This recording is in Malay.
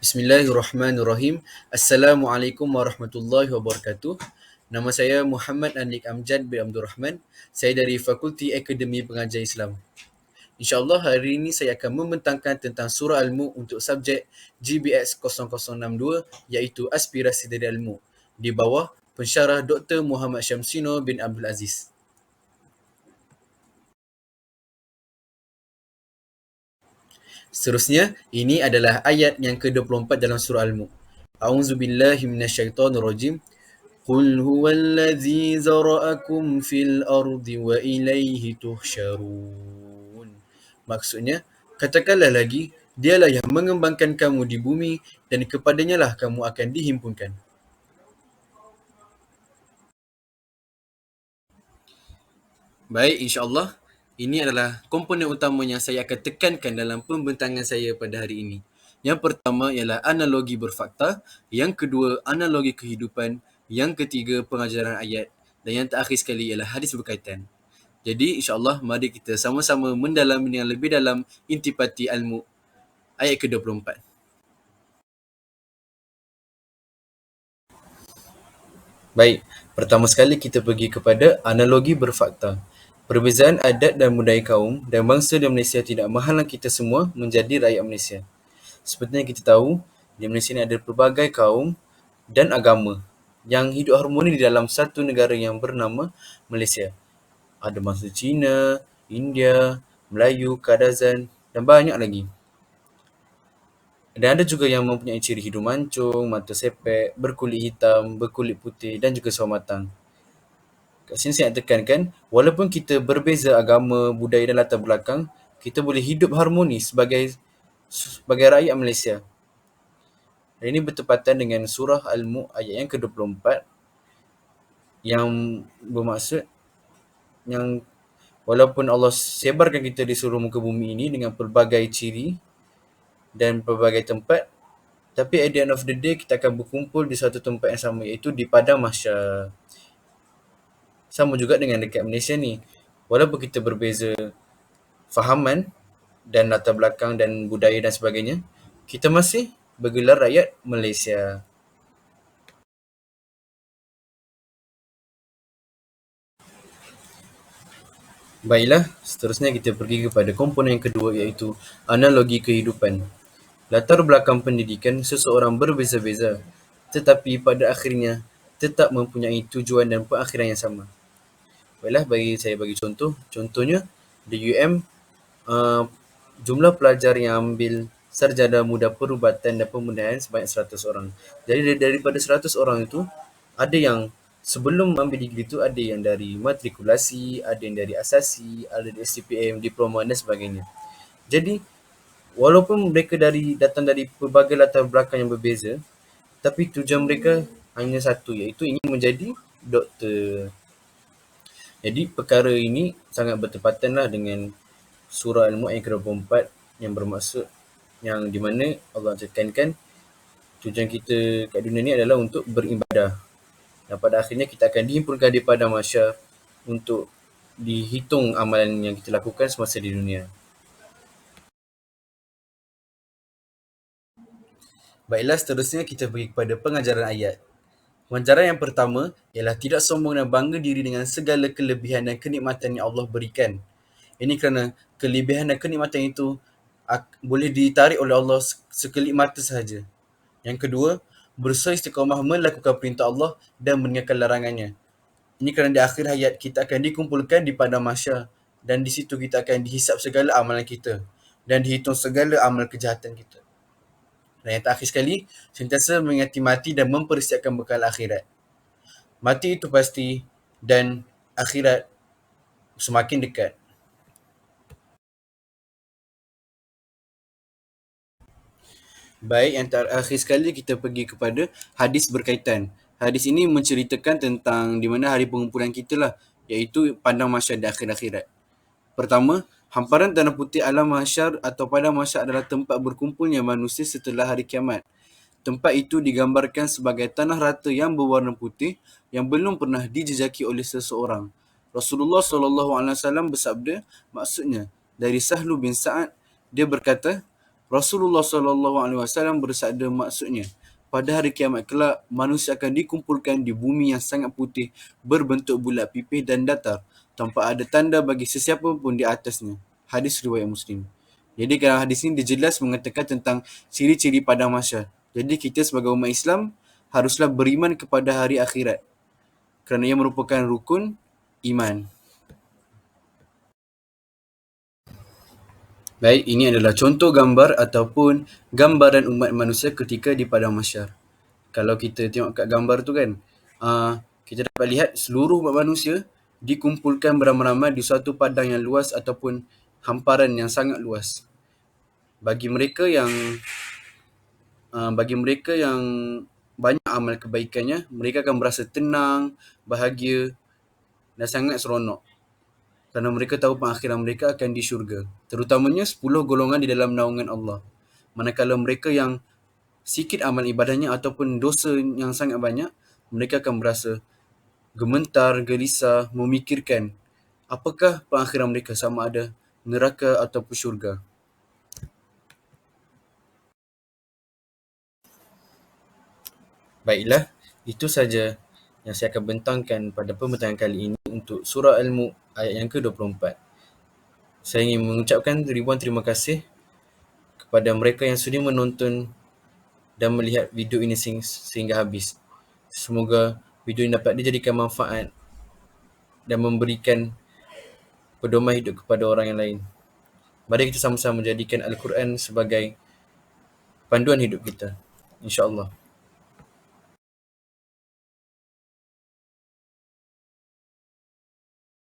Bismillahirrahmanirrahim. Assalamualaikum warahmatullahi wabarakatuh. Nama saya Muhammad Anlik Amjad bin Abdul Rahman. Saya dari Fakulti Akademi Pengajar Islam. InsyaAllah hari ini saya akan membentangkan tentang surah Al-Mulk untuk subjek GBX 0062 iaitu Aspirasi dari Al-Mulk di bawah pensyarah Dr. Muhammad Syamsino bin Abdul Aziz. Seterusnya, ini adalah ayat yang ke-24 dalam surah Al-Mulk. A'udzubillahi minasyaitonirrajim. Qul huwallazi zara'akum fil ardi wa ilaihi tuhsyarun. Maksudnya, katakanlah lagi, dialah yang mengembangkan kamu di bumi dan kepadanya lah kamu akan dihimpunkan. Baik, insyaAllah, ini adalah komponen utama yang saya akan tekankan dalam pembentangan saya pada hari ini. Yang pertama ialah analogi berfakta, yang kedua analogi kehidupan, yang ketiga pengajaran ayat, dan yang terakhir sekali ialah hadis berkaitan. Jadi insyaAllah mari kita sama-sama mendalami dengan lebih dalam intipati Al-Mulk ayat ke-24. Baik, pertama sekali kita pergi kepada analogi berfakta. Perbezaan adat dan budaya kaum dan bangsa di Malaysia tidak menghalang kita semua menjadi rakyat Malaysia. Seperti yang kita tahu, di Malaysia ini ada pelbagai kaum dan agama yang hidup harmoni di dalam satu negara yang bernama Malaysia. Ada bangsa Cina, India, Melayu, Kadazan dan banyak lagi. Dan ada juga yang mempunyai ciri hidung mancung, mata sepek, berkulit hitam, berkulit putih dan juga sawo matang. Kat sini saya nak tekankan, walaupun kita berbeza agama, budaya dan latar belakang, kita boleh hidup harmoni sebagai rakyat Malaysia. Dan ini bertepatan dengan surah Al-Mulk ayat yang ke-24 yang bermaksud yang walaupun Allah sebarkan kita di seluruh muka bumi ini dengan pelbagai ciri dan pelbagai tempat, tapi at the end of the day kita akan berkumpul di satu tempat yang sama iaitu di Padang Mahsyar. Sama juga dengan dekat Malaysia ni. Walaupun kita berbeza fahaman dan latar belakang dan budaya dan sebagainya, kita masih bergelar rakyat Malaysia. Baiklah, seterusnya kita pergi kepada komponen yang kedua iaitu analogi kehidupan. Latar belakang pendidikan seseorang berbeza-beza, tetapi pada akhirnya tetap mempunyai tujuan dan perakhiran yang sama. Baiklah, saya bagi contoh. Contohnya, di UM, jumlah pelajar yang ambil sarjana muda perubatan dan pemudahan sebanyak 100 orang. Jadi daripada 100 orang itu, ada yang sebelum ambil degree itu ada yang dari matrikulasi, ada yang dari asasi, ada dari SCPM, diploma dan sebagainya. Jadi, walaupun mereka datang dari pelbagai latar belakang yang berbeza, tapi tujuan mereka hanya satu iaitu ingin menjadi doktor. Jadi perkara ini sangat bertepatanlah dengan surah Al-Mulk ayat ke-24 yang bermaksud yang di mana Allah tekankan tujuan kita kat dunia ni adalah untuk beribadah. Dan pada akhirnya kita akan dihimpunkan di padang mahsyar untuk dihitung amalan yang kita lakukan semasa di dunia. Baiklah, seterusnya kita pergi kepada pengajaran ayat. Pengajaran yang pertama ialah tidak sombong dan bangga diri dengan segala kelebihan dan kenikmatan yang Allah berikan. Ini kerana kelebihan dan kenikmatan itu boleh ditarik oleh Allah sekelip mata sahaja. Yang kedua, berusaha istiqamah melakukan perintah Allah dan meninggalkan larangannya. Ini kerana di akhir hayat kita akan dikumpulkan di padang mahsyar dan di situ kita akan dihisap segala amalan kita dan dihitung segala amal kejahatan kita. Dan yang terakhir sekali, sentiasa mengingati mati dan mempersiapkan bekal akhirat. Mati itu pasti dan akhirat semakin dekat. Baik, yang terakhir sekali kita pergi kepada hadis berkaitan. Hadis ini menceritakan tentang di mana hari pengumpulan kita lah, iaitu padang mahsyar di akhir akhirat. Pertama, hamparan tanah putih alam mahsyar atau padang mahsyar adalah tempat berkumpulnya manusia setelah hari kiamat. Tempat itu digambarkan sebagai tanah rata yang berwarna putih yang belum pernah dijejaki oleh seseorang. Rasulullah SAW bersabda, maksudnya dari Sahlu bin Sa'ad, dia berkata, Rasulullah SAW bersabda, maksudnya, pada hari kiamat kelak, manusia akan dikumpulkan di bumi yang sangat putih, berbentuk bulat pipih dan datar, tanpa ada tanda bagi sesiapa pun di atasnya. Hadis riwayat Muslim. Jadi dalam hadis ini dia jelas mengatakan tentang ciri-ciri padang mahsyar. Jadi kita sebagai umat Islam haruslah beriman kepada hari akhirat, kerana ia merupakan rukun iman. Baik, ini adalah contoh gambar ataupun gambaran umat manusia ketika di padang mahsyar. Kalau kita tengok kat gambar tu kan, kita dapat lihat seluruh umat manusia dikumpulkan beramai-ramai di suatu padang yang luas ataupun hamparan yang sangat luas. Bagi mereka yang banyak amal kebaikannya, mereka akan berasa tenang, bahagia dan sangat seronok. Kerana mereka tahu pengakhiran mereka akan di syurga. Terutamanya 10 golongan di dalam naungan Allah. Manakala mereka yang sikit amal ibadahnya ataupun dosa yang sangat banyak, mereka akan berasa gementar, gelisah, memikirkan apakah pengakhiran mereka, sama ada neraka ataupun syurga. Baiklah, itu saja yang saya akan bentangkan pada pembintangan kali ini untuk surah Al-Mulk ayat yang ke-24. Saya ingin mengucapkan ribuan terima kasih kepada mereka yang sudi menonton dan melihat video ini sehingga habis. Semoga video ini dapat dijadikan manfaat dan memberikan pedoman hidup kepada orang yang lain. Mari kita sama-sama menjadikan Al-Quran sebagai panduan hidup kita. InsyaAllah.